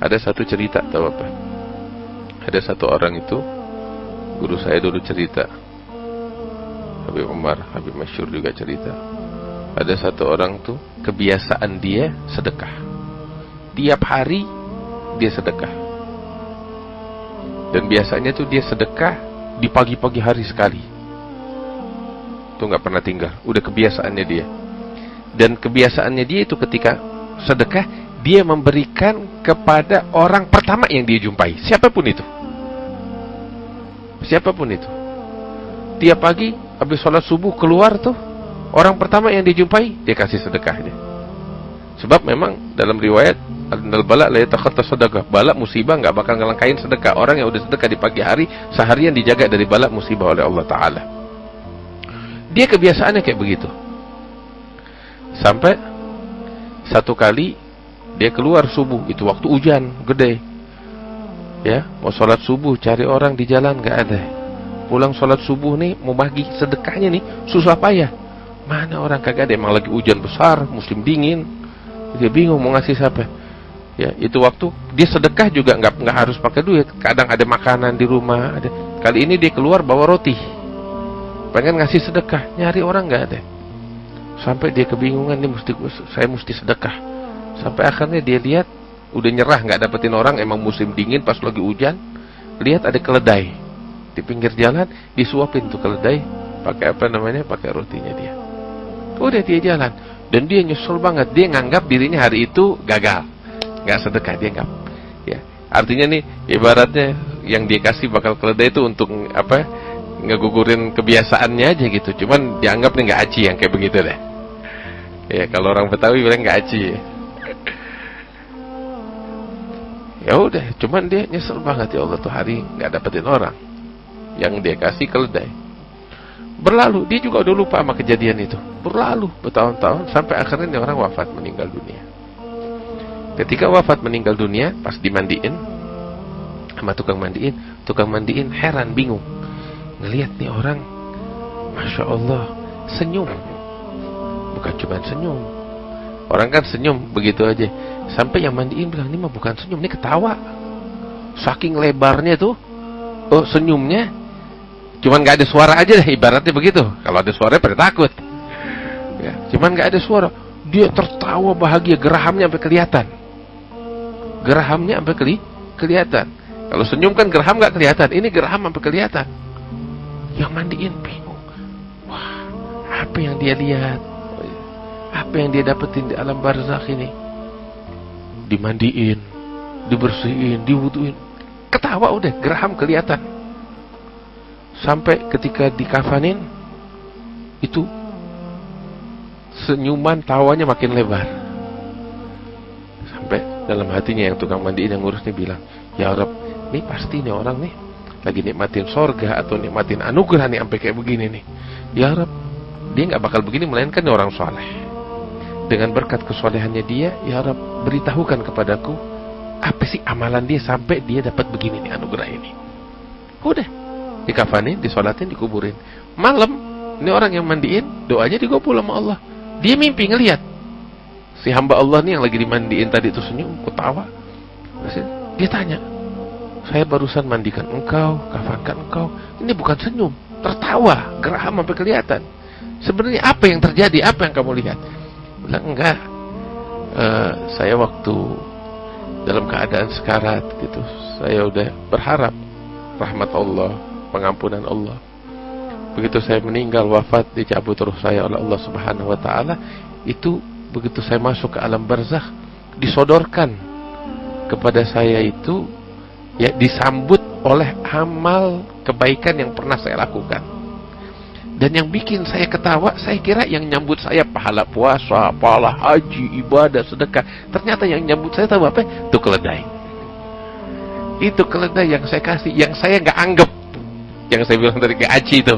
Ada satu cerita, tahu apa? Ada satu orang itu, guru saya dulu cerita, Habib Umar, Habib Masyur juga cerita. Ada satu orang tuh, kebiasaan dia sedekah. Tiap hari dia sedekah. Dan biasanya tuh dia sedekah di pagi-pagi hari sekali. Tuh gak pernah tinggal. Udah kebiasaannya dia. Dan kebiasaannya dia itu ketika sedekah, dia memberikan kepada orang pertama yang dia jumpai, siapapun itu. Siapapun itu. Tiap pagi habis sholat subuh keluar tuh, orang pertama yang dijumpai dia kasih sedekah dia. Sebab memang dalam riwayat al-bala la yatakhatta sedekah, bala musibah enggak bakal ngelangkain sedekah. Orang yang udah sedekah di pagi hari seharian dijaga dari bala musibah oleh Allah Ta'ala. Dia kebiasaannya kayak begitu. Sampai satu kali dia keluar subuh, itu waktu hujan gede, ya, mau sholat subuh cari orang di jalan nggak ada. Pulang sholat subuh nih mau bagi sedekahnya nih susah payah, mana orang kagak ada. Emang lagi hujan besar, musim dingin, dia bingung mau ngasih siapa. Ya, itu waktu dia sedekah juga nggak harus pakai duit, kadang ada makanan di rumah ada. Kali ini dia keluar bawa roti, pengen ngasih sedekah, nyari orang nggak ada. Sampai dia kebingungan, nih saya mesti sedekah. Sampai akhirnya dia lihat udah nyerah nggak dapetin orang, emang musim dingin pas lagi hujan. Lihat ada keledai di pinggir jalan, disuapin tuh keledai pakai apa namanya, pakai rotinya dia. Udah dia jalan dan dia nyesel banget, dia nganggap dirinya hari itu gagal, nggak sedekah, dia nggak. Ya, artinya nih ibaratnya yang dia kasih bakal keledai itu untuk apa? Ngegugurin kebiasaannya aja gitu. Cuman dianggap nih nggak aci yang kayak begitu deh. Ya kalau orang Betawi bilang nggak aci. Ya udah, cuman dia nyesel banget, ya Allah tuh hari nggak dapetin orang yang dia kasih keledai. Berlalu, dia juga udah lupa sama kejadian itu. Berlalu bertahun-tahun sampai akhirnya orang wafat, meninggal dunia. Ketika wafat meninggal dunia, pas dimandiin sama tukang mandiin heran, bingung. Ngelihat nih orang, Masya Allah, senyum. Bukan cuma senyum. Orang kan senyum begitu aja. Sampai yang mandiin bilang, ini mah bukan senyum, ini ketawa. Saking lebarnya tuh, oh senyumnya, cuman gak ada suara aja deh, ibaratnya begitu. Kalau ada suara pada takut. Ya, cuman gak ada suara. Dia tertawa bahagia, gerahamnya sampai kelihatan. Gerahamnya sampai kelihatan. Kalau senyum kan geraham gak kelihatan, ini geraham sampai kelihatan. Yang mandiin bingung. Wah, apa yang dia lihat? Apa yang dia dapetin di alam barzakh ini? Dimandiin, dibersihin, diwuduin, ketawa udah, geraham kelihatan. Sampai ketika dikafanin, itu senyuman tawanya makin lebar. Sampai dalam hatinya yang tukang mandiin yang ngurus nih bilang, ya Rabb, nih pasti nih orang nih lagi nikmatin sorga atau nikmatin anugerah nih sampai kayak begini nih. Ya Rabb, dia nggak bakal begini melainkan nih orang soleh. Dengan berkat kesolehannya dia, ya Rabb, beritahukan kepadaku apa sih amalan dia sampai dia dapat begini nih anugerah ini. Udah, dikafanin, disolatin, dikuburin. Malam, ini orang yang mandiin, doanya digobul sama Allah. Dia mimpi ngelihat si hamba Allah nih yang lagi dimandiin tadi itu senyum, ketawa. Dia tanya, saya barusan mandikan engkau, kafankan engkau, ini bukan senyum, tertawa, geraham sampai kelihatan. Sebenarnya apa yang terjadi? Apa yang kamu lihat? Bilang, enggak, saya waktu dalam keadaan sekarat gitu, saya udah berharap rahmat Allah, pengampunan Allah. Begitu saya meninggal, wafat, dicabut ruh saya oleh Allah Subhanahu wa Ta'ala. Itu begitu saya masuk ke alam barzakh, disodorkan kepada saya itu, ya, disambut oleh amal kebaikan yang pernah saya lakukan. Dan yang bikin saya ketawa, saya kira yang nyambut saya pahala puasa, pahala haji, ibadah, sedekah. Ternyata yang nyambut saya tahu apa? Itu keledai. Itu keledai yang saya kasih, yang saya nggak anggap, yang saya bilang tadi ke Aci itu,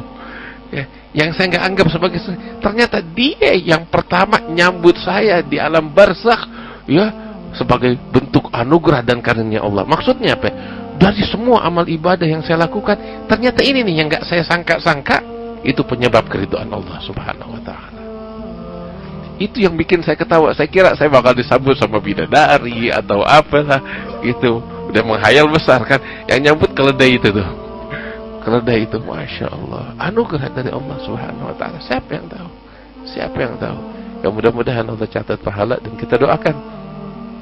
ya, yang saya nggak anggap sebagai, ternyata dia yang pertama nyambut saya di alam barzakh, ya, sebagai bentuk anugerah dan karunia Allah. Maksudnya apa? Dari semua amal ibadah yang saya lakukan, ternyata ini nih yang nggak saya sangka-sangka, itu penyebab keridhaan Allah Subhanahu wa Ta'ala. Itu yang bikin saya ketawa. Saya kira saya bakal disambut sama bidadari atau apalah gitu. Udah menghayal besar kan. Yang nyambut keledai itu tuh. Keledai itu, Masya Allah, anugerah dari Allah Subhanahu wa ta'ala. Siapa yang tahu? Siapa yang tahu? Ya mudah-mudahan Allah catat pahala, dan kita doakan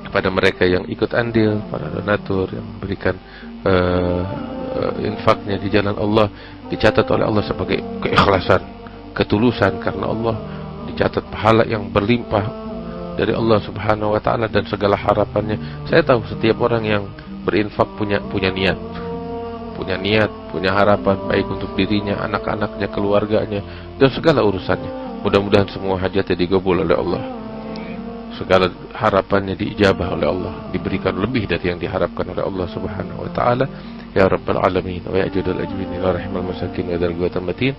kepada mereka yang ikut andil, para donatur yang memberikan infaknya di jalan Allah, dicatat oleh Allah sebagai keikhlasan, ketulusan karena Allah, dicatat pahala yang berlimpah dari Allah Subhanahu wa ta'ala dan segala harapannya. Saya tahu setiap orang yang berinfak punya niat, punya harapan baik untuk dirinya, anak-anaknya, keluarganya, dan segala urusannya. Mudah-mudahan semua hajatnya digabul oleh Allah, segala harapannya diijabah oleh Allah, diberikan lebih dari yang diharapkan oleh Allah Subhanahu wa ta'ala. Ya Rabbal Alamin wa ya Jadul Ajwin wa Rahmal Masakin wa Dargwatal Matin.